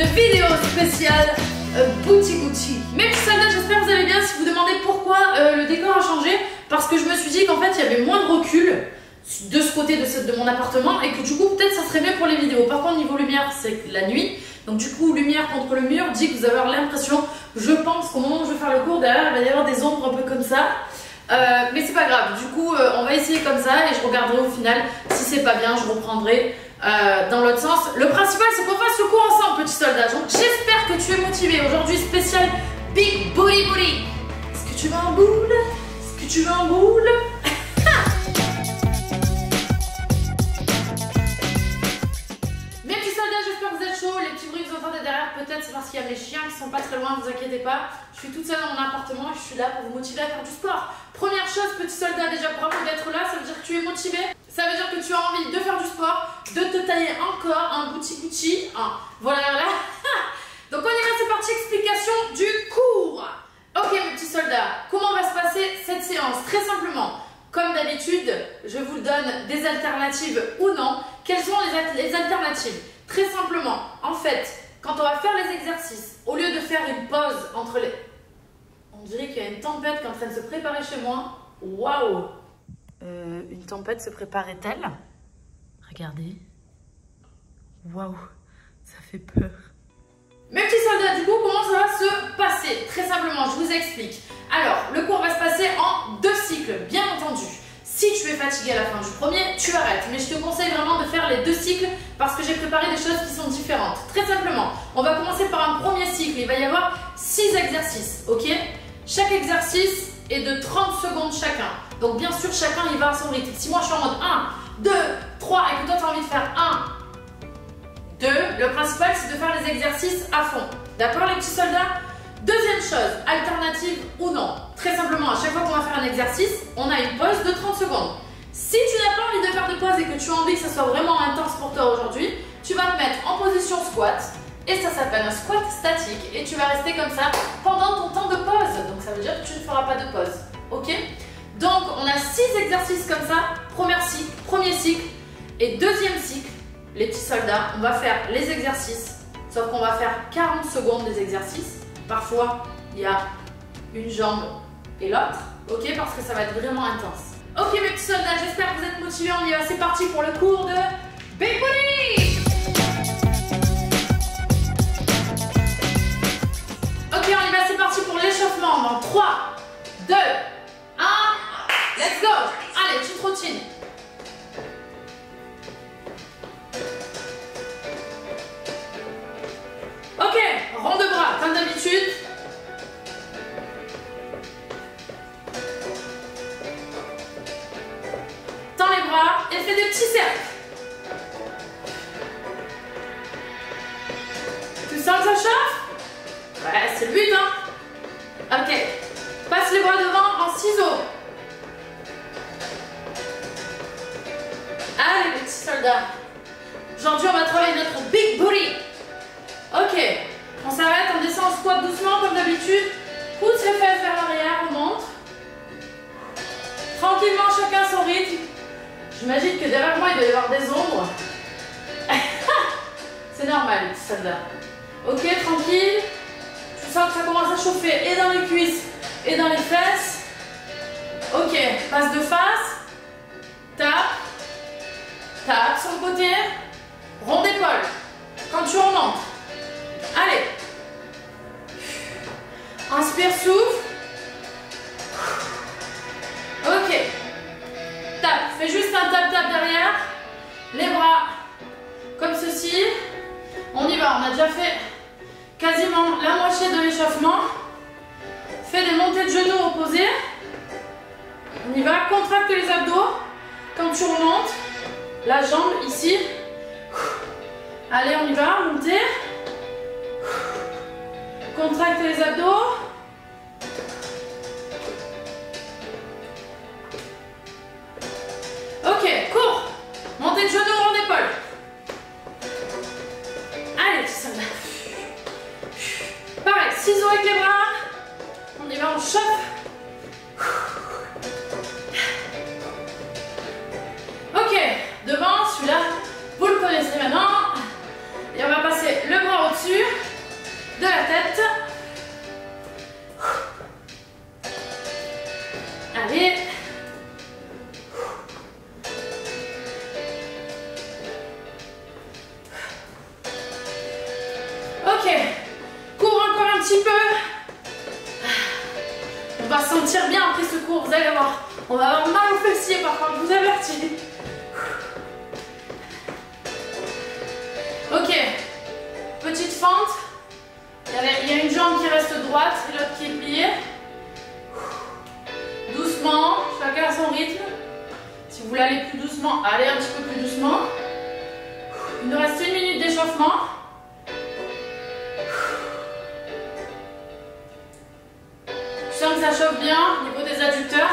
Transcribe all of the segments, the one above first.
de vidéo spéciale Bouti-Bouti. Mes petits soldats, j'espère que vous allez bien. Si vous demandez pourquoi le décor a changé, parce que je me suis dit qu'en fait il y avait moins de recul de ce côté de mon appartement et que du coup peut-être ça serait mieux pour les vidéos. Par contre niveau lumière c'est la nuit, donc du coup lumière contre le mur dit que vous avez l'impression, je pense qu'au moment où je vais faire le cours derrière il va y avoir des ombres un peu comme ça. Mais c'est pas grave, du coup on va essayer comme ça et je regarderai au final. Si c'est pas bien je reprendrai dans l'autre sens. Le principal c'est qu'on fasse le cours ensemble, petits soldats. Donc j'espère que tu es motivé. Aujourd'hui spécial Big Booty Booty. Est-ce que tu veux un boule? Est-ce que tu veux un boule? Mes petits soldats, j'espère que vous êtes chauds. Les petits bruits que vous entendez derrière, peut-être c'est parce qu'il y a mes chiens qui sont pas très loin, ne vous inquiétez pas. Je suis toute seule dans mon appartement et je suis là pour vous motiver à faire du sport. Première chose, petit soldat, déjà bravo d'être là, ça veut dire que tu es motivé. Ça veut dire que tu as envie de faire du sport, de te tailler encore un bouti-bouti. Voilà, voilà. Donc on y va, c'est parti, explication du cours. Ok mes petits soldats, comment va se passer cette séance? Très simplement, comme d'habitude, je vous donne des alternatives ou non. Quelles sont les alternatives? Très simplement, en fait, quand on va faire les exercices, au lieu de faire une pause entre les... On dirait qu'il y a une tempête qui est en train de se préparer chez moi. Waouh! Une tempête se préparait-elle? Regardez. Waouh, ça fait peur. Mes petits soldats, du coup, comment ça va se passer? Très simplement, je vous explique. Alors, le cours va se passer en 2 cycles, bien entendu. Si tu es fatigué à la fin du premier, tu arrêtes. Mais je te conseille vraiment de faire les 2 cycles parce que j'ai préparé des choses qui sont différentes. Très simplement, on va commencer par un premier cycle. Il va y avoir 6 exercices, ok? Chaque exercice est de 30 secondes chacun. Donc bien sûr, chacun il va à son rythme. Si moi je suis en mode 1, 2, 3 et que toi tu as envie de faire 1, 2, le principal c'est de faire les exercices à fond. D'accord les petits soldats? Deuxième chose, alternative ou non. Très simplement, à chaque fois qu'on va faire un exercice, on a une pause de 30 secondes. Si tu n'as pas envie de faire de pause et que tu as envie que ça soit vraiment intense pour toi aujourd'hui, tu vas te mettre en position squat. Et ça s'appelle un squat statique et tu vas rester comme ça pendant ton temps de pause. Donc ça veut dire que tu ne feras pas de pause. Ok? Donc on a 6 exercices comme ça. Premier cycle et deuxième cycle. Les petits soldats, on va faire les exercices. Sauf qu'on va faire 40 secondes des exercices. Parfois il y a une jambe et l'autre. Ok? Parce que ça va être vraiment intense. Ok mes petits soldats, j'espère que vous êtes motivés. On y va, c'est parti pour le cours de Big Booty! Ok, on y va, c'est parti pour l'échauffement. Dans 3, 2, 1, let's go. Allez, petite routine. Ok, rond de bras, comme d'habitude. Tends les bras et fais des petits cercles. Tu sens que ça chauffe? Ouais, c'est le but, hein? Ok. Passe les bras devant en ciseaux. Allez, les petits soldats. Aujourd'hui, on va travailler notre Big Booty. Ok. On s'arrête, on descend en squat doucement, comme d'habitude. Pousse les fesses vers l'arrière, on monte. Tranquillement, chacun son rythme. J'imagine que derrière moi, il doit y avoir des ombres. C'est normal, les petits soldats. Ok, tranquille. Tu sens que ça commence à chauffer et dans les cuisses et dans les fesses. Ok, passe de face. Tape. Tape sur le côté. Rond d'épaule. Quand tu remontes. Allez. Inspire, souffle. Ok. Tape. Fais juste un tap-tap derrière. Les bras comme ceci. On y va, on a déjà fait quasiment la moitié de l'échauffement. Fais des montées de genoux opposées. On y va, contracte les abdos. Quand tu remontes, la jambe ici. Allez, on y va, montez. Contracte les abdos. Ok, cours. Montée de genoux, rond d'épaule. Allez, petit soldat. Pareil, ciseaux avec les bras. On y va, on chauffe. Ok, devant, celui-là, vous le connaissez maintenant. Et on va passer le bras au-dessus. on tire bien après ce cours, vous allez voir. On va avoir mal au fessier par contre, je vous avertis. Ok, petite fente. Il y a une jambe qui reste droite et l'autre qui est pliée. Doucement, chacun à son rythme. Si vous voulez aller plus doucement, allez un petit peu plus doucement. Il nous reste 1 minute d'échauffement. Je sens que ça chauffe bien au niveau des adducteurs.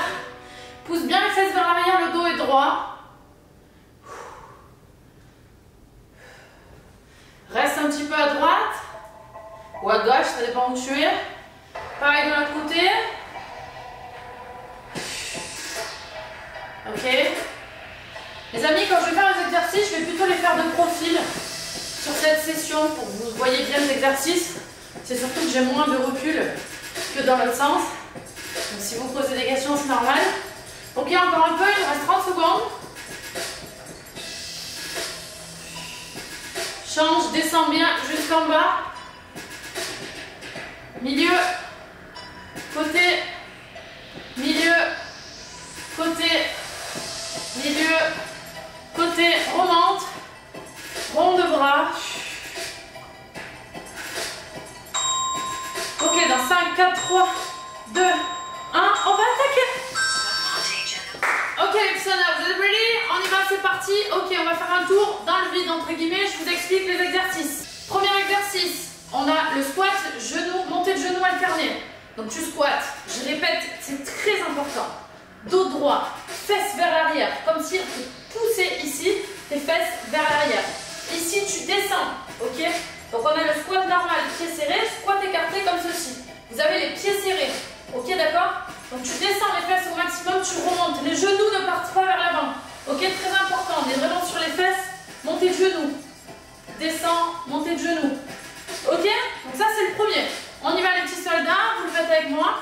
Pousse bien les fesses vers l'arrière, le dos est droit. Reste un petit peu à droite ou à gauche, ça dépend où tu es. Pareil de l'autre côté. Ok. Les amis, quand je vais faire les exercices, je vais plutôt les faire de profil sur cette session pour que vous voyez bien les exercices. C'est surtout que j'ai moins de recul que dans l'autre sens. Donc si vous posez des questions, c'est normal. Ok, encore un peu, il me reste 30 secondes. Change, descends bien jusqu'en bas. Milieu, côté, milieu, côté, milieu, côté, remonte, rond de bras. Ok, dans 5, 4, 3, 2, 1, on va attaquer. Ok les petits soldats, vous êtes ready? On y va, c'est parti. Ok, on va faire un tour dans le vide entre guillemets. Je vous explique les exercices. Premier exercice, on a le squat, genou, montée de genou alternée. Donc tu squattes, je répète, c'est très important. Dos droit, fesses vers l'arrière, comme si tu poussais ici tes fesses vers l'arrière. Ici tu descends, ok? Donc on a le squat normal, pieds serrés, squat écarté comme ceci. Vous avez les pieds serrés, ok d'accord? Donc tu descends les fesses au maximum, tu remontes. Les genoux ne partent pas vers l'avant. Ok, très important, on est vraiment sur les fesses, montée de genoux. Descends, montée de genoux. Ok? Donc ça c'est le premier. On y va les petits soldats, vous le faites avec moi.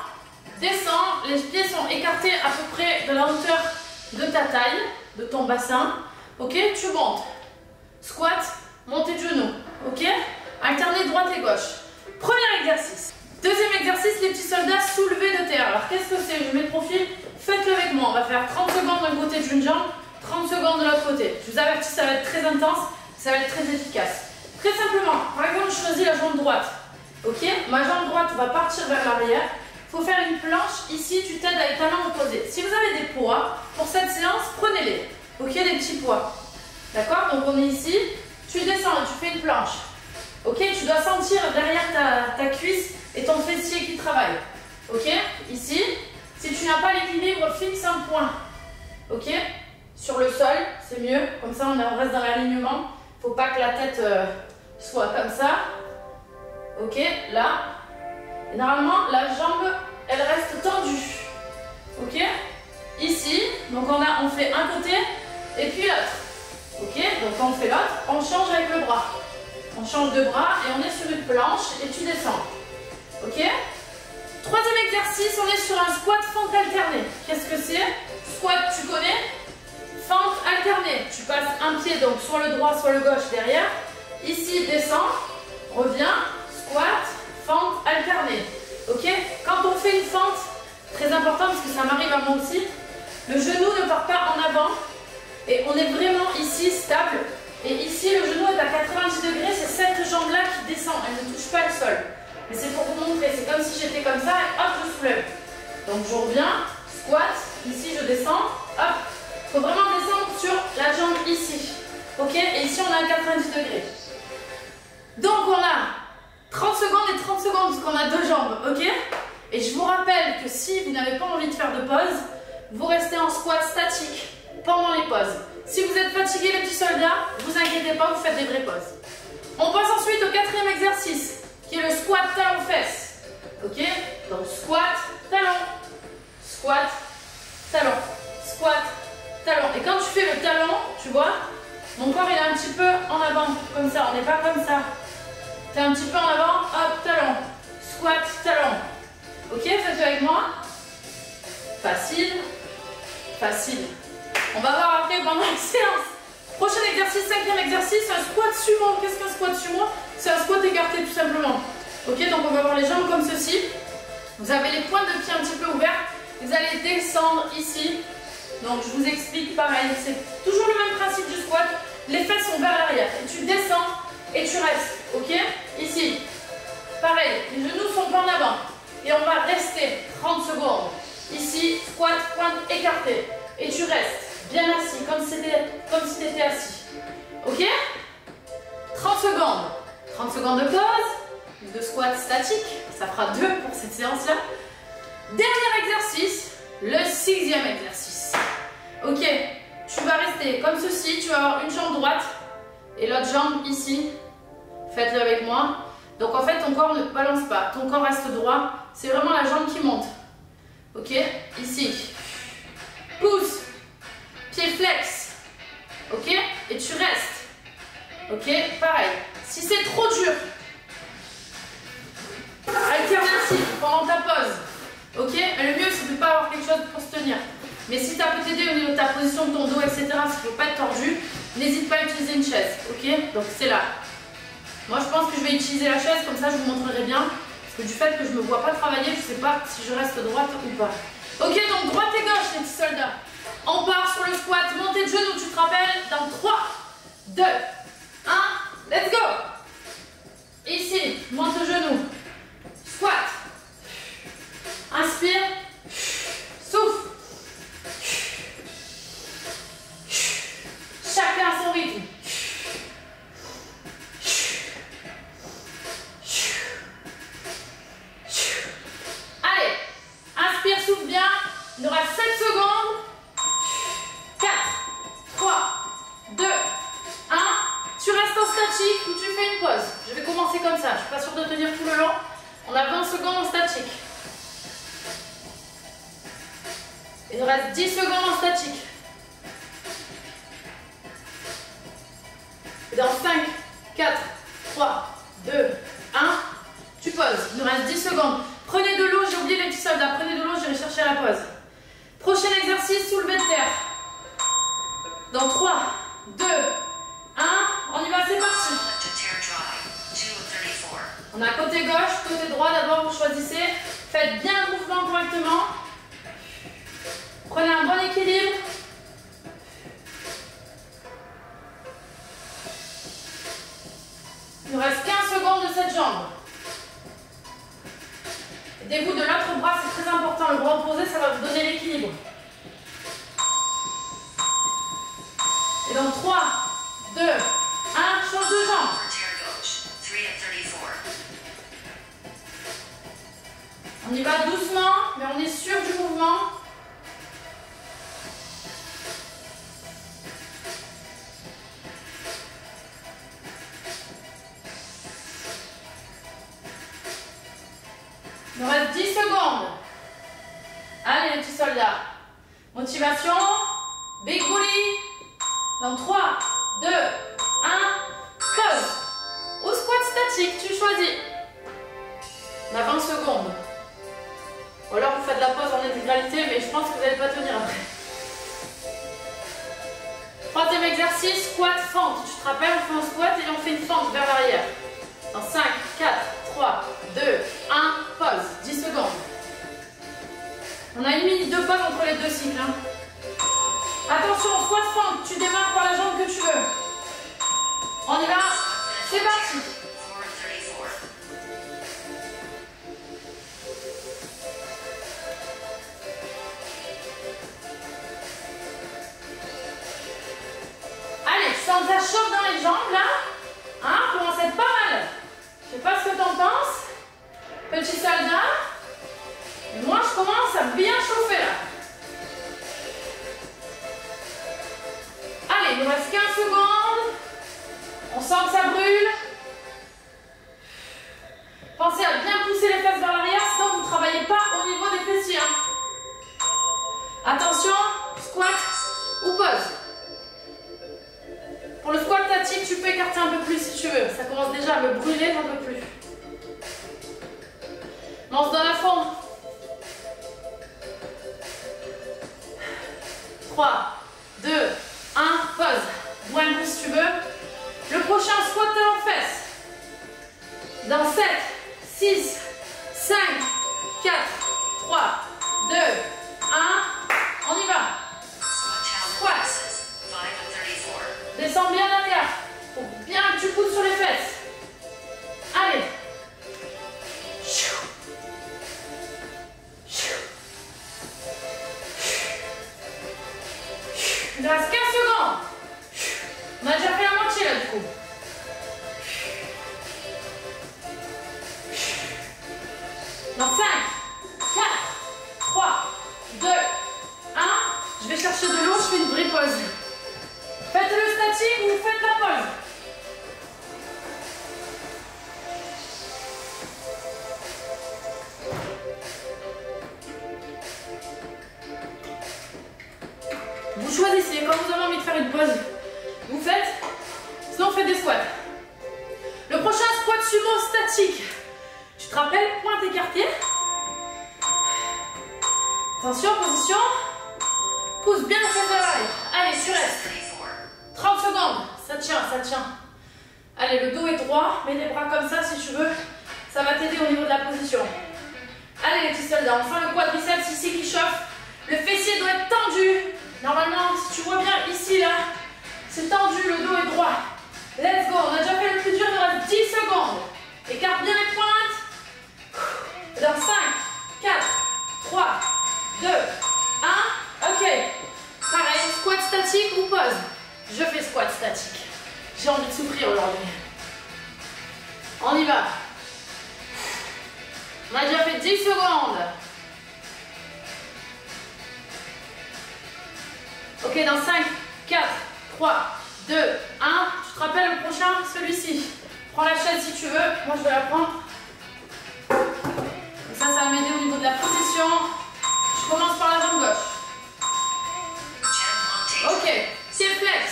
Descends, les pieds sont écartés à peu près de la hauteur de ta taille, de ton bassin. Ok, tu montes. Squat, montée de genoux. Ok? Alterner droite et gauche. Premier exercice. Deuxième exercice, les petits soldats soulevés de terre. Alors qu'est-ce que c'est? Je mets le profil, faites-le avec moi. On va faire 30 secondes d'un côté d'une jambe, 30 secondes de l'autre côté. Je vous avertis, ça va être très intense, ça va être très efficace. Très simplement, par exemple, je choisis la jambe droite. Ok? Ma jambe droite va partir vers l'arrière. Il faut faire une planche. Ici, tu t'aides avec ta main opposée. Si vous avez des poids, pour cette séance, prenez-les. Ok? Des petits poids. D'accord? Donc on est ici. Tu descends et tu fais une planche. Ok? Tu dois sentir derrière ta cuisse et ton fessier qui travaille. Ok? Ici. Si tu n'as pas l'équilibre, fixe un point. Ok? Sur le sol, c'est mieux. Comme ça, on reste dans l'alignement. Il ne faut pas que la tête soit comme ça. Ok? Là. Et normalement, la jambe, elle reste tendue. Ok? Ici. Donc, on fait un côté et puis l'autre. Ok? Donc, quand on fait l'autre, on change avec le bras. On change de bras et on est sur une planche et tu descends. Ok? Troisième exercice, on est sur un squat fente alternée. Qu'est-ce que c'est? Squat, tu connais? Fente alternée. Tu passes un pied donc soit le droit, soit le gauche derrière. Ici, descends, reviens, squat, fente alternée. Ok? Quand on fait une fente, très important parce que ça m'arrive à moi aussi, le genou ne part pas en avant et on est vraiment ici stable. Et ici, le genou est à 90 degrés, c'est cette jambe-là qui descend, elle ne touche pas le sol. Mais c'est pour vous montrer, c'est comme si j'étais comme ça et hop, je soulève. Donc je reviens, squat, ici je descends, hop. Il faut vraiment descendre sur la jambe ici. Ok? Et ici on a 90 degrés. Donc on a 30 secondes et 30 secondes parce qu'on a deux jambes. Ok? Et je vous rappelle que si vous n'avez pas envie de faire de pause, vous restez en squat statique pendant les pauses. Si vous êtes fatigué les petits soldats, vous inquiétez pas, vous faites des vraies pauses. On passe ensuite au quatrième exercice, qui est le squat talon-fesse. Ok? Donc squat, talon, squat, talon, squat, talon. Et quand tu fais le talon, tu vois, mon corps il est un petit peu en avant, comme ça, on n'est pas comme ça. Tu es un petit peu en avant, hop, talon, squat, talon. Ok? Faites-le avec moi. Facile, facile. On va voir après pendant la séance. Prochain exercice, cinquième exercice, un squat sumo. Qu'est-ce qu'un squat sumo? C'est un squat écarté tout simplement. Ok, donc on va avoir les jambes comme ceci. Vous avez les pointes de pied un petit peu ouvertes. vous allez descendre ici. Donc je vous explique pareil, c'est toujours le même principe du squat. Les fesses sont vers l'arrière. Et tu descends et tu restes. Ok? Ici. Pareil, les genoux sont pas en avant. Et on va rester 30 secondes. Ici, squat, pointe écartée. Et tu restes bien assis, comme si tu étais assis. Ok? 30 secondes. 30 secondes de pause, de squat statique. Ça fera 2 pour cette séance-là. Dernier exercice, le 6e exercice. Ok, tu vas rester comme ceci. Tu vas avoir une jambe droite et l'autre jambe ici. Faites-le avec moi. Donc en fait, ton corps ne balance pas. Ton corps reste droit. C'est vraiment la jambe qui monte. Ok, ici. Pousse. Pied flex. Ok, et tu restes. Ok, pareil. Si c'est trop dur, alternative pendant ta pause. Ok, mais le mieux c'est de ne pas avoir quelque chose pour se tenir. Mais si ça peut t'aider au niveau de ta position de ton dos, etc., s'il ne faut pas être tordu, n'hésite pas à utiliser une chaise. Ok, donc c'est là. Moi je pense que je vais utiliser la chaise, comme ça je vous montrerai bien. Parce que du fait que je ne me vois pas travailler, je ne sais pas si je reste droite ou pas. Ok, donc droite et gauche les petits soldats. On part sur le squat, montée de genoux, tu te rappelles, dans 3, 2, 1, let's go. Ici, monte le genou. Squat. Inspire. Souffle. Chacun à son rythme. Allez, inspire, souffle bien. Il nous reste 7 secondes. 4, 3, 2, 1. Tu restes en statique ou tu fais une pause. Je vais commencer comme ça. Je ne suis pas sûre de tenir tout le long. On a 20 secondes en statique. Il nous reste 10 secondes en statique. Et dans 5, 4, 3, 2, 1, tu poses. Il nous reste 10 secondes. Prenez de l'eau, j'ai oublié les petits soldats. Prenez de l'eau, j'irai chercher la pause. Prochain exercice, soulevé de terre. Dans 3, 2, 1, on y va, c'est parti. On a côté gauche, côté droit, d'abord vous choisissez. Faites bien le mouvement correctement. Prenez un bon équilibre. Il nous reste 15 secondes de cette jambe. Aidez-vous de l'autre bras, c'est très important. Le bras opposé, ça va vous donner l'équilibre. Et dans 3, 2, 1, change de jambe. On y va doucement, mais on est sûr du mouvement. Il nous reste 10 secondes. Allez les petits soldats. Motivation. Big bully. Dans 3, 2, 1. Pause. Ou squat statique, tu choisis. On a 20 secondes. Ou alors vous faites la pause en intégralité, mais je pense que vous n'allez pas tenir après. Troisième exercice, squat, fente. Tu te rappelles, on fait un squat et on fait une fente vers l'arrière. Dans 5, 4, 3, 2, 1, pause. 10 secondes. On a 1 minute de pause entre les deux cycles. Hein. Attention, squat, fente. Tu démarres par la jambe que tu veux. On y va. C'est parti. Allez, tu sens que ça chauffe dans les jambes là. Hein, commence à être pas mal. Je sais pas ce que t'en penses. Petit soldat. Et moi je commence à bien chauffer là. Allez, il nous reste 15 secondes. On sent que ça brûle. Pensez à bien pousser les fesses vers l'arrière, sinon vous ne travaillez pas au niveau des fessiers. Attention, squat ou pause. Pour le squat statique, tu peux écarter un peu plus si tu veux. Ça commence déjà à me brûler, j'en peux plus. Mais on se donne à fond. 3, 2, 1, pause. Bois un coup si tu veux. Le prochain squat talon fesses. Dans 7, 6, 5, 4, 3, 2, 1, on y va. Squat. Descends bien derrière. Faut bien que tu pousses sur les fesses. Allez. Il reste 15 secondes. On a déjà fait la moitié là du coup. Dans 5, 4, 3, 2, 1. Je vais chercher de l'eau, je fais une vraie pause. Faites le statique ou faites la pause. Vous choisissez, quand vous avez envie de faire une pause, vous faites, sinon faites des squats. Le prochain squat sumo statique. Tu te rappelles, pointe écartée. Attention, position. Pousse bien le fesses de l'arrière. Allez, tu restes. 30 secondes. Ça tient, ça tient. Allez, le dos est droit. Mets les bras comme ça si tu veux. Ça va t'aider au niveau de la position. Allez les petits soldats, enfin le quadriceps ici qui chauffe. Le fessier doit être tendu. Normalement, si tu vois bien ici, là, c'est tendu, le dos est droit. Let's go, on a déjà fait le plus dur, il reste 10 secondes. Écarte bien les pointes. Dans 5, 4, 3, 2, 1. Ok. Pareil, squat statique ou pause. Je fais squat statique. J'ai envie de souffrir aujourd'hui. On y va. On a déjà fait 10 secondes. Ok, dans 5, 4, 3, 2, 1. Tu te rappelles le prochain, celui-ci. Prends la chaise si tu veux. Moi, je vais la prendre. Ça va m'aider au niveau de la position. Je commence par la jambe gauche. Ok, pied flex.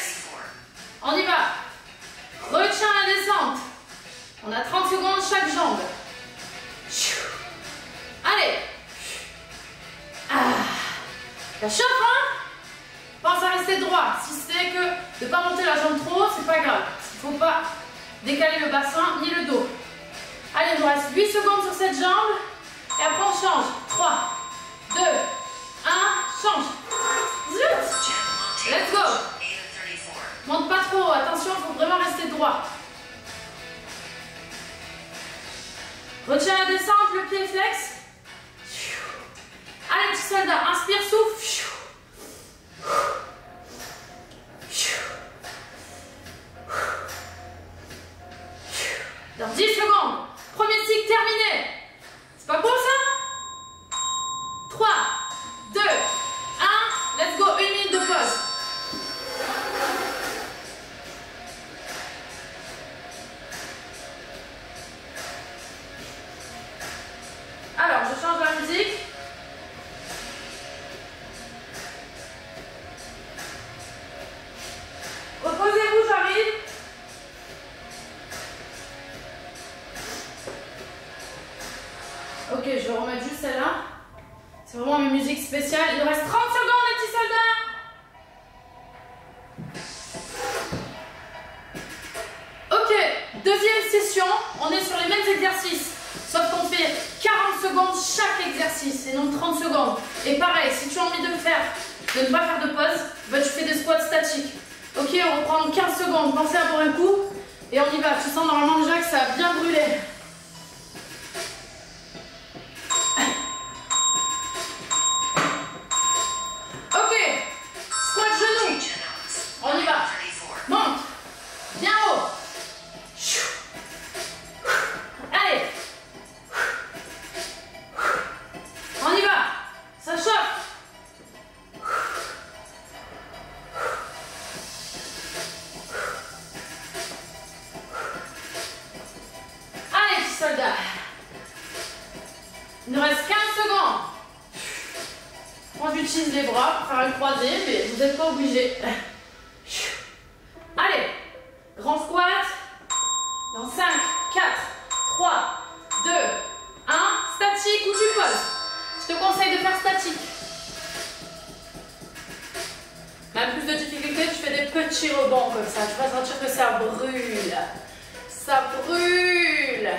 On y va. Retiens la descente. On a 30 secondes chaque jambe. Allez. Ça chauffe, hein? Pense à rester droit. Si c'est que de ne pas monter la jambe trop haut, c'est pas grave. Il ne faut pas décaler le bassin ni le dos. Allez, il nous reste 8 secondes sur cette jambe. Et après, on change. 3, 2, 1, change. Zut. Let's go. Monte pas trop haut. Attention, il faut vraiment rester droit. Retiens la descente, le pied flex. Allez, petit soldat, inspire, souffle. Dans 10 secondes. Premier cycle terminé. C'est pas beau ça? 3, 2, 1. Let's go. 1 minute de pause. Alors, je change la musique. Reposez-vous, j'arrive. Ok, je vais remettre juste celle-là. C'est vraiment une musique spéciale. Il nous reste 30 secondes, les petits soldats. Ok, deuxième session. On est sur les mêmes exercices. Sauf qu'on fait 40 secondes chaque exercice et non 30 secondes. Et pareil, si tu as envie de le faire, de ne pas faire de pause, bah tu fais des squats statiques. Ok, on reprend 15 secondes. Pensez à boire un coup. Et on y va. Tu sens normalement déjà que ça a bien brûlé. Ok. Squat genou. On y va. Monte. Bien haut. Allez. On y va. Ça chauffe. Allez, petits soldats. Il nous reste 15 secondes. Moi, j'utilise les bras pour faire une croisée, mais vous n'êtes pas obligés. Allez. Grand squat. Dans 5, 4, 3, 2, 1. Statique ou tu poses. Je te conseille de faire statique. Même plus de difficulté, tu fais des petits rebonds comme ça. Tu vas sentir que ça brûle. Ça brûle.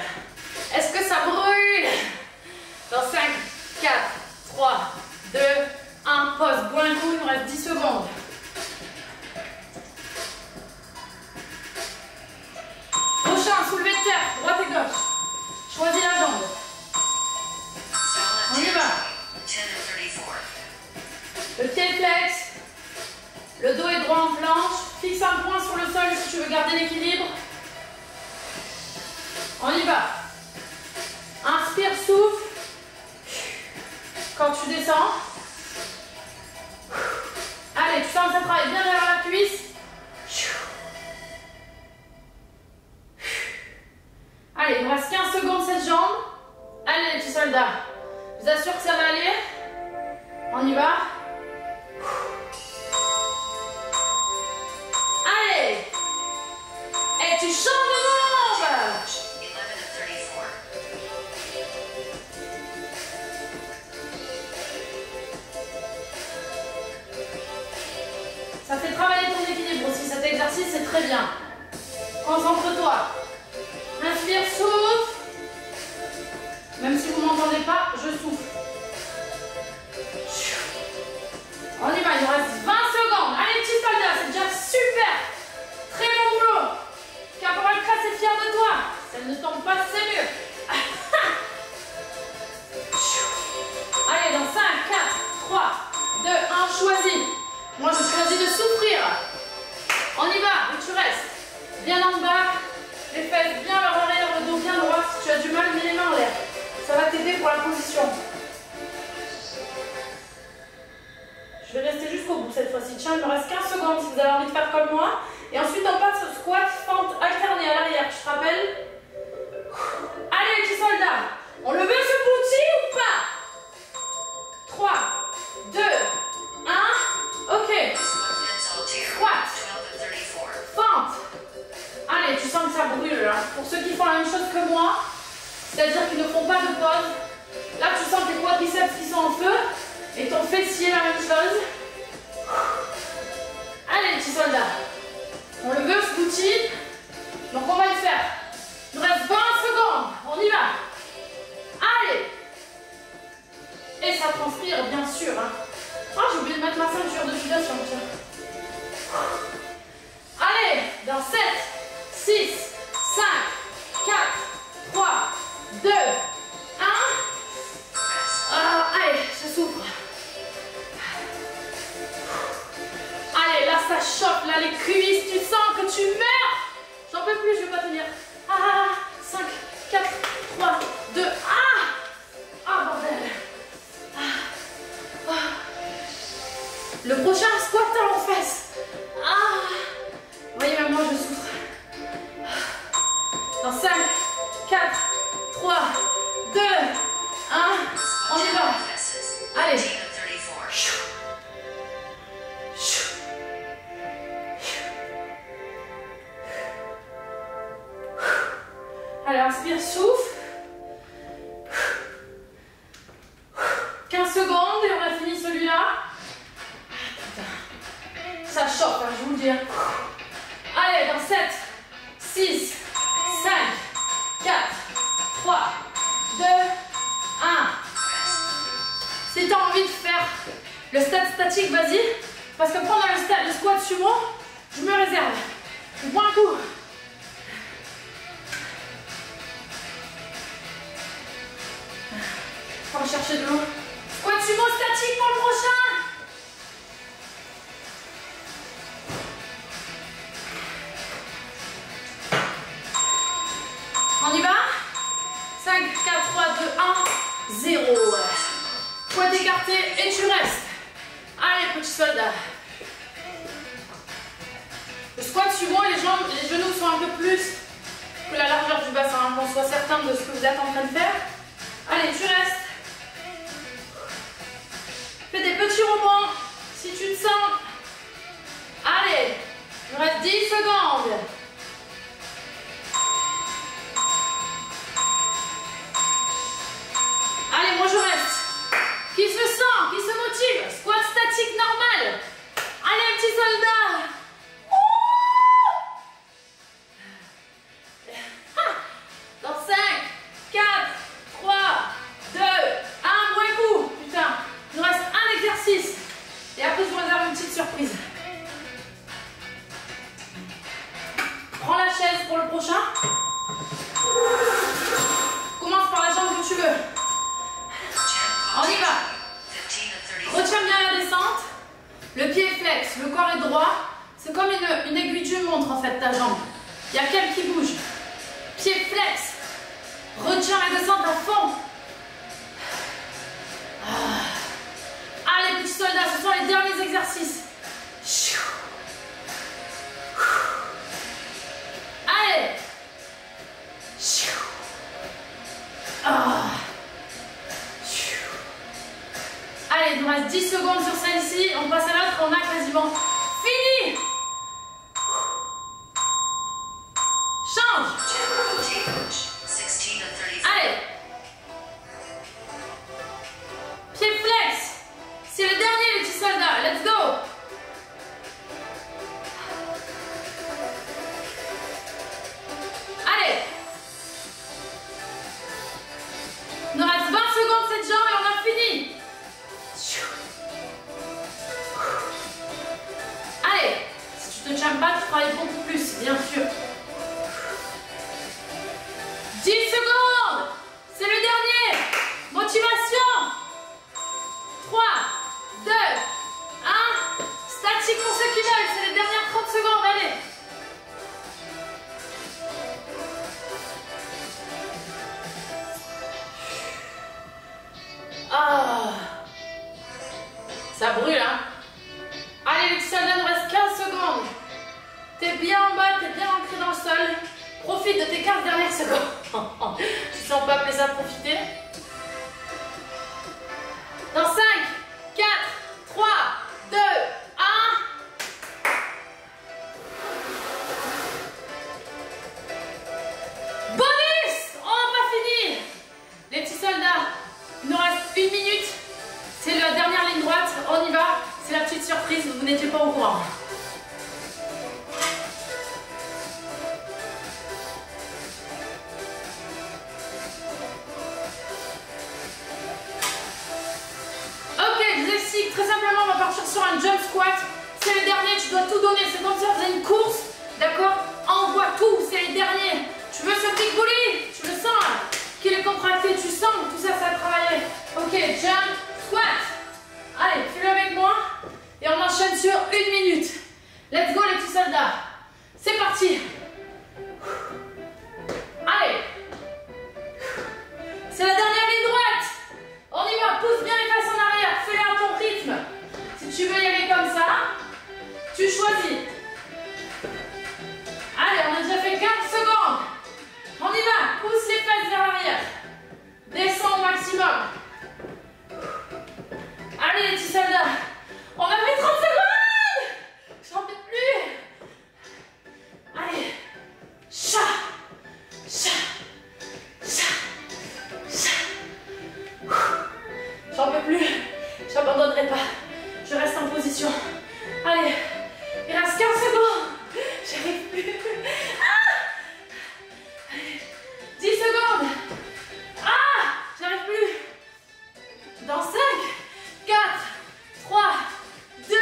Est-ce que ça brûle? Dans 5, 4, 3, 2, pause. Bois un coup, il nous reste 10 secondes. Prochain, soulevé de terre, droite et gauche. Choisis la jambe. On y va. Le pied flex. Le dos est droit en planche. Fixe un point sur le sol si tu veux garder l'équilibre. On y va. Inspire, souffle. Quand tu descends. Allez, tu sens que ça travaille bien derrière la cuisse. Allez, il nous reste 15 secondes cette jambe. Allez les petits soldats. Je vous assure que ça va aller. On y va. Allez. Et tu changes de jambe. Ça fait travailler ton équilibre aussi. Cet exercice, c'est très bien. Concentre-toi. Inspire, souffle. Même si vous ne m'entendez pas, je souffle. On y va, il nous reste 20 secondes. Allez, petits soldats, c'est déjà super. Très bon boulot. Caporal Classe est fière de toi. Si elle ne tombe pas, c'est mieux. Allez, dans 5, 4, 3, 2, 1, choisis. Moi, je choisis de souffrir. On y va, où tu restes. Bien en bas, les fesses bien vers l'arrière, le dos bien droit. Si tu as du mal, mets les mains en l'air. Ça va t'aider pour la position. Je vais rester jusqu'au bout cette fois-ci. Tiens, il me reste 15 secondes si vous avez envie de faire comme moi. Et ensuite, on passe au squat, fente alternée à l'arrière. Tu te rappelles? Allez, les petits soldats. On le veut ce bouti ou pas? 3, 2, 1. Ok. Squat. Fente. Allez, tu sens que ça brûle. Hein. Pour ceux qui font la même chose que moi, c'est-à-dire qu'ils ne font pas de pause. Là, tu sens tes quadriceps qui sont en feu. Et ton fessier, la même chose. Allez, les petits soldats. On le veut, ce bouti. Donc, on va le faire. Il nous reste 20 secondes. On y va. Allez. Et ça transpire, bien sûr. Hein. Oh, j'ai oublié de mettre ma ceinture de filiation. Allez, dans 7, 6, 5, 4, 3, 2, 1. Allez, je souffre. Allez, là ça chauffe, là les cuisses, tu sens que tu meurs. J'en peux plus, je vais pas tenir. 5, 4, 3, 2, bordel. Le prochain squat talon fesses. Vous voyez, même moi je souffre. Dans 5, 4, 3, 2, 1. On y va. Allez. Allez, inspire, souffle. 15 secondes et on a fini celui-là. Ça chauffe, hein, je vous le dis. Allez, dans 7, 6, 5, 4, 3, 2, 1. Si tu as envie de faire le stade statique, vas-y. Parce que pendant le squat sumo, je me réserve. Je bois un coup. On va chercher de l'eau. Squat sumo statique pour le prochain. On y va? 5, 4, 3, 2, 1, 0. Poids écarté et tu restes. Allez, petit soldat. Le squat sumo, les genoux sont un peu plus que la largeur du bassin, hein, qu'on soit certain de ce que vous êtes en train de faire. Allez, tu restes. Fais des petits rebonds si tu te sens. Allez, il nous reste 10 secondes. Allez, moi je reste. Qui se sent, qui se motive. Squat statique normal. Allez, petit soldat. Dans 5, 4, 3, 2, 1, bon coup. Putain, il nous reste un exercice. C'est comme une aiguille d'une montre en fait, ta jambe. Il y a qu'elle qui bouge. Pied flex. Retiens la descente à fond. Allez, petits soldats, ce sont les derniers exercices. Allez. Allez, il nous reste 10 secondes sur celle-ci. On passe à l'autre, on a quasiment fini. Change. Allez. Pied flex. C'est le dernier, les petits soldats. Let's go. Allez. Il nous reste 20 secondes cette jambe et on a fini. Allez. Si tu te tiens pas, tu travailles beaucoup plus, bien sûr. 10 secondes. C'est le dernier. Motivation. 3, 2, 1. Statique pour ceux qui veulent. C'est les dernières 30 secondes. Allez. Ah. Ça brûle, hein. Allez, les petits soldats, il nous reste 15 secondes. T'es bien en bas, t'es bien ancré dans le sol. Profite de tes 15 dernières secondes. Si on peut appeler ça profiter. Dans 5, 4, 3, 2, 1. Bonus! On n'a pas fini. Les petits soldats, il nous reste 1 minute. C'est la dernière ligne droite. On y va. C'est la petite surprise. Vous n'étiez pas au courant. Très simplement, on va partir sur un jump squat. C'est le dernier, tu dois tout donner. C'est comme si on faisait une course, d'accord? Envoie tout, c'est les derniers. Tu veux ce big bully? Tu le sens qu'il est contracté, tu sens que tout ça, ça a travaillé. Ok, jump squat. Allez, fais-le avec moi. Et on enchaîne sur 1 minute. Let's go les petits soldats. C'est parti. Allez. C'est la dernière ligne droite. On y va, pousse bien les fesses en arrière, fais-le à ton rythme. Si tu veux y aller comme ça, tu choisis. Allez, on a déjà fait 15 secondes. On y va, pousse les fesses vers l'arrière. Descends au maximum. Allez les petits soldats, on a fait 30 secondes. J'en peux plus. Allez, chat, chat, chat, chat. J'en peux plus, j'abandonnerai pas, je reste en position. Allez, il reste 15 secondes, j'arrive plus. Allez, 10 secondes. J'arrive plus. Dans 5, 4, 3, 2, 1.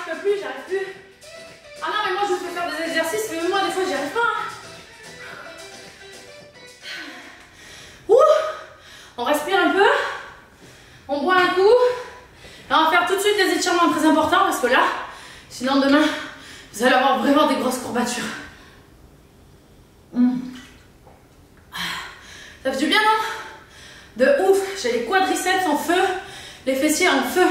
Je peux plus, j'arrive plus. Non, mais moi je peux faire des exercices, mais moi des fois j'y arrive pas. On respire un peu, on boit un coup, et on va faire tout de suite des étirements très importants parce que là, sinon demain, vous allez avoir vraiment des grosses courbatures. Ça fait du bien, non? De ouf, j'ai les quadriceps en feu, les fessiers en feu.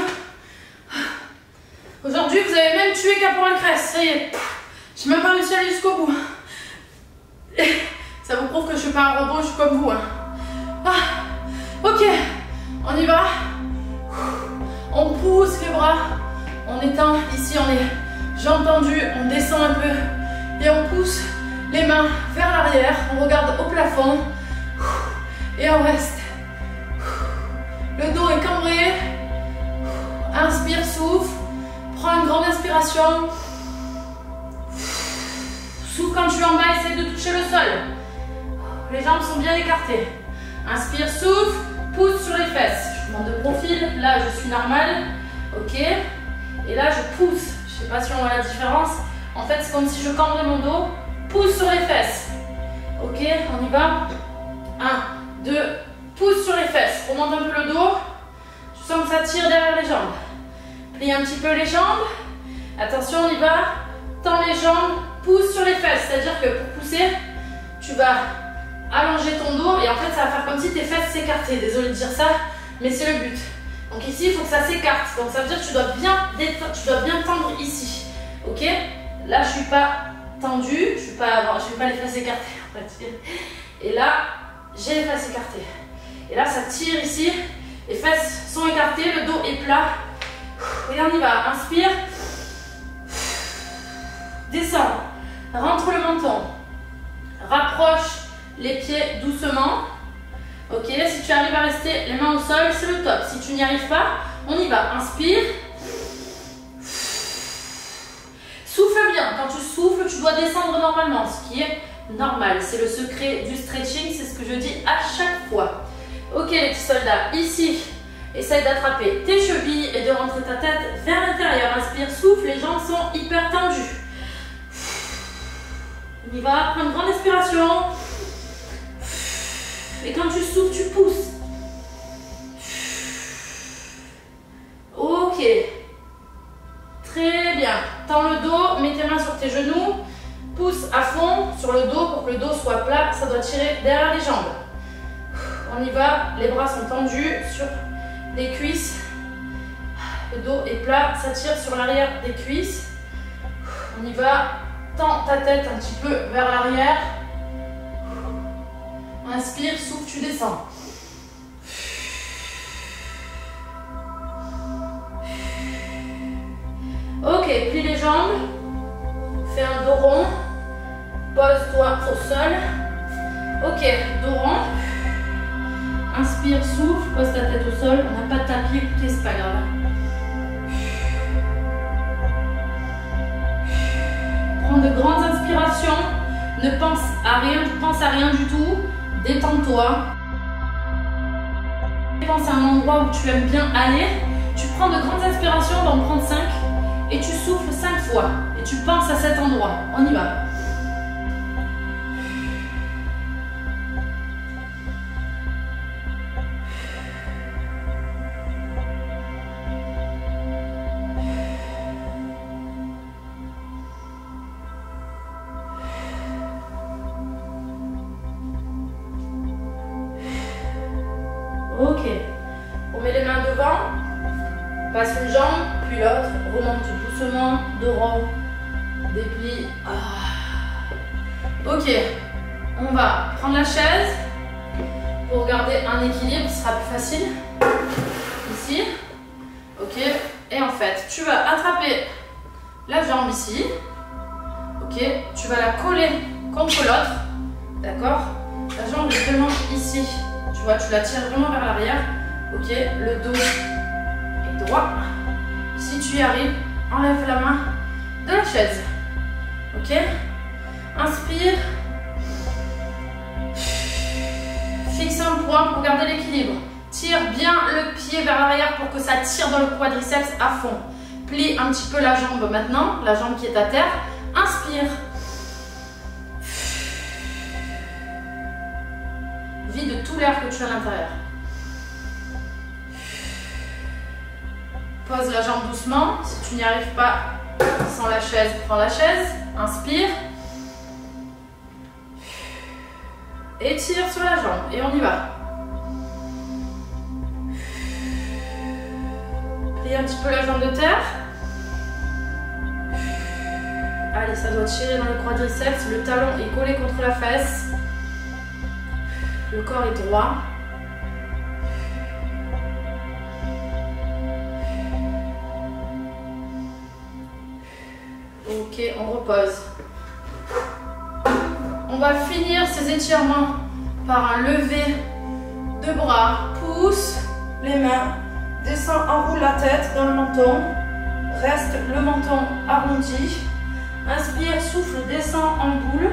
Aujourd'hui, vous avez même tué Caporal Crest, ça y est, j'ai même pas réussi à aller jusqu'au bout. Ça vous prouve que je suis pas un robot, je suis comme vous. Ok, on y va. On pousse les bras. On étend. Ici, on est jambes tendues. On descend un peu. Et on pousse les mains vers l'arrière. On regarde au plafond. Et on reste. Le dos est cambré. Inspire, souffle. Prends une grande inspiration. Souffle quand tu es en bas. Essaye de toucher le sol. Les jambes sont bien écartées. Inspire, souffle. Pousse sur les fesses. Je monte de profil. Là, je suis normale. Ok. Et là, je pousse. Je ne sais pas si on voit la différence. En fait, c'est comme si je cambrais mon dos. Pousse sur les fesses. Ok, on y va. 1, 2. Pousse sur les fesses. Remonte un peu le dos. Je sens que ça tire derrière les jambes. Plie un petit peu les jambes. Attention, on y va. Tends les jambes, pousse sur les fesses. C'est-à-dire que pour pousser, tu vas allonger ton dos et en fait, ça va faire comme si tes fesses s'écartaient. Désolée de dire ça, mais c'est le but. Donc ici, il faut que ça s'écarte. Donc ça veut dire que tu dois bien tendre ici. Ok? Là, je ne suis pas tendue. Je n'ai pas les fesses écartées, on va dire. Et là, j'ai les fesses écartées. Et là, ça tire ici. Les fesses sont écartées, le dos est plat. Et on y va. Inspire. Descends. Rentre le menton. Rapproche les pieds doucement. Ok, si tu arrives à rester les mains au sol, c'est le top. Si tu n'y arrives pas, on y va. Inspire. Souffle bien. Quand tu souffles, tu dois descendre normalement, ce qui est normal. C'est le secret du stretching, c'est ce que je dis à chaque fois. Ok les petits soldats, ici, essaye d'attraper tes chevilles et de rentrer ta tête vers l'intérieur. Inspire, souffle, les jambes sont hyper tendues. On y va, prends une grande inspiration. Et quand tu souffles, tu pousses. Ok. Très bien. Tends le dos, mets tes mains sur tes genoux. Pousse à fond sur le dos pour que le dos soit plat. Ça doit tirer derrière les jambes. On y va. Les bras sont tendus sur les cuisses. Le dos est plat. Ça tire sur l'arrière des cuisses. On y va. Tends ta tête un petit peu vers l'arrière. Inspire, souffle, tu descends. Ok, plie les jambes. Fais un dos rond. Pose-toi au sol. Ok, dos rond. Inspire, souffle, pose ta tête au sol. On n'a pas de tapis, écoutez, c'est pas grave. Prends de grandes inspirations. Ne pense à rien du tout. Détends-toi. Pense à un endroit où tu aimes bien aller. Tu prends de grandes inspirations, on va en prendre 5. Et tu souffles 5 fois. Et tu penses à cet endroit. On y va. Ok, on met les mains devant, passe une jambe, puis l'autre, remonte doucement, dos rond, déplie. Ok, on va prendre la chaise pour garder un équilibre, ce sera plus facile. Ici, ok, et en fait, tu vas attraper la jambe ici, ok, tu vas la coller contre l'autre, d'accord? La jambe est vraiment ici. Tu vois, tu la tires vraiment vers l'arrière. Ok, le dos est droit. Si tu y arrives, enlève la main de la chaise. Ok, inspire. Fixe un point pour garder l'équilibre. Tire bien le pied vers l'arrière pour que ça tire dans le quadriceps à fond. Plie un petit peu la jambe maintenant, la jambe qui est à terre. Inspire. Vide tout l'air que tu as à l'intérieur. Pose la jambe doucement. Si tu n'y arrives pas sans la chaise, prends la chaise. Inspire. Et tire sur la jambe. Et on y va. Plie un petit peu la jambe de terre. Allez, ça doit tirer dans le quadriceps. Le talon est collé contre la fesse. Le corps est droit. Ok, on repose. On va finir ces étirements par un lever de bras. Pousse les mains, descends, enroule la tête dans le menton. Reste le menton arrondi. Inspire, souffle, descends en boule.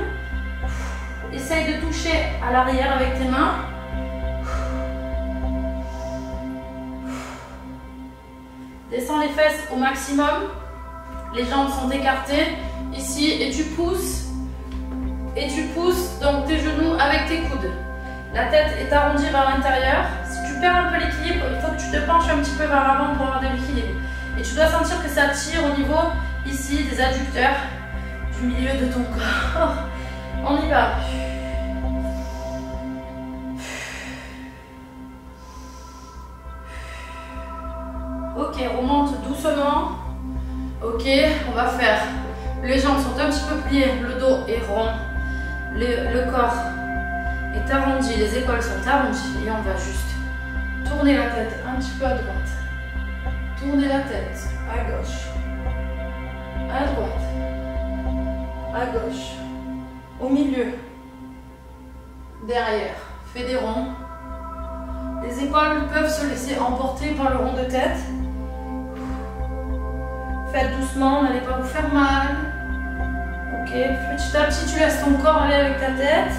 Essaye de toucher à l'arrière avec tes mains. Descends les fesses au maximum. Les jambes sont écartées ici et tu pousses. Et tu pousses donc tes genoux avec tes coudes. La tête est arrondie vers l'intérieur. Si tu perds un peu l'équilibre, il faut que tu te penches un petit peu vers l'avant pour avoir de l'équilibre. Et tu dois sentir que ça tire au niveau ici des adducteurs du milieu de ton corps. On y va. Ok, remonte doucement. Ok, on va faire. Les jambes sont un petit peu pliées, le dos est rond, le corps est arrondi, les épaules sont arrondies et on va juste tourner la tête un petit peu à droite. Tourner la tête à gauche, à droite, à gauche, au milieu, derrière. Fais des ronds. Les épaules peuvent se laisser emporter par le rond de tête. Faites doucement, n'allez pas vous faire mal. Ok, petit à petit, tu laisses ton corps aller avec ta tête.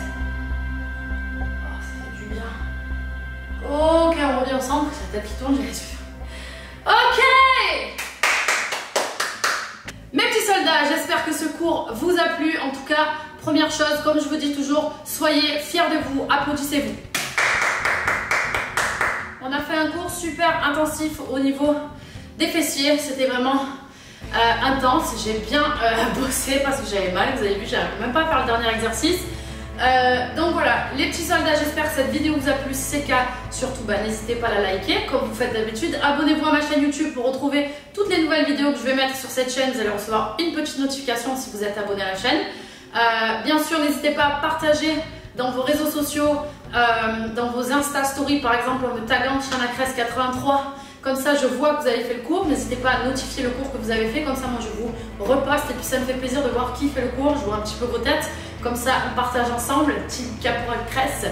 Oh, ça fait du bien. Ok, on revient ensemble. C'est la tête qui tourne, j'ai respiré. Ok! Mes petits soldats, j'espère que ce cours vous a plu. En tout cas, première chose, comme je vous dis toujours, soyez fiers de vous, applaudissez-vous. On a fait un cours super intensif au niveau des fessiers. C'était vraiment intense. J'ai bien bossé parce que j'avais mal. Vous avez vu, j'arrive même pas à faire le dernier exercice. Donc voilà, les petits soldats, j'espère que cette vidéo vous a plu. Si c'est le cas, surtout n'hésitez pas à la liker comme vous faites d'habitude. Abonnez-vous à ma chaîne YouTube pour retrouver toutes les nouvelles vidéos que je vais mettre sur cette chaîne. Vous allez recevoir une petite notification si vous êtes abonné à la chaîne. Bien sûr, n'hésitez pas à partager dans vos réseaux sociaux, dans vos Insta Stories par exemple, en me taguant ShanaCress83. Comme ça, je vois que vous avez fait le cours. N'hésitez pas à notifier le cours que vous avez fait. Comme ça, moi, je vous reposte. Et puis, ça me fait plaisir de voir qui fait le cours. Je vois un petit peu vos têtes. Comme ça, on partage ensemble. Team Caporal Cress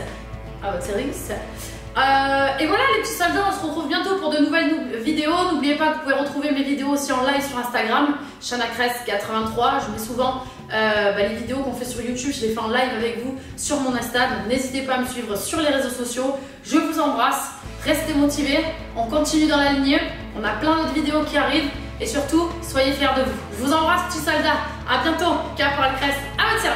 à votre service. Et voilà, les petits soldats, on se retrouve bientôt pour de nouvelles vidéos. N'oubliez pas que vous pouvez retrouver mes vidéos aussi en live sur Instagram. ShanaCress83. Je mets souvent les vidéos qu'on fait sur YouTube. Je les fais en live avec vous sur mon Insta. Donc, n'hésitez pas à me suivre sur les réseaux sociaux. Je vous embrasse. Restez motivés, on continue dans la lignée, on a plein d'autres vidéos qui arrivent et surtout, soyez fiers de vous. Je vous embrasse, petits soldats, à bientôt, Caporal Cress, à votre service.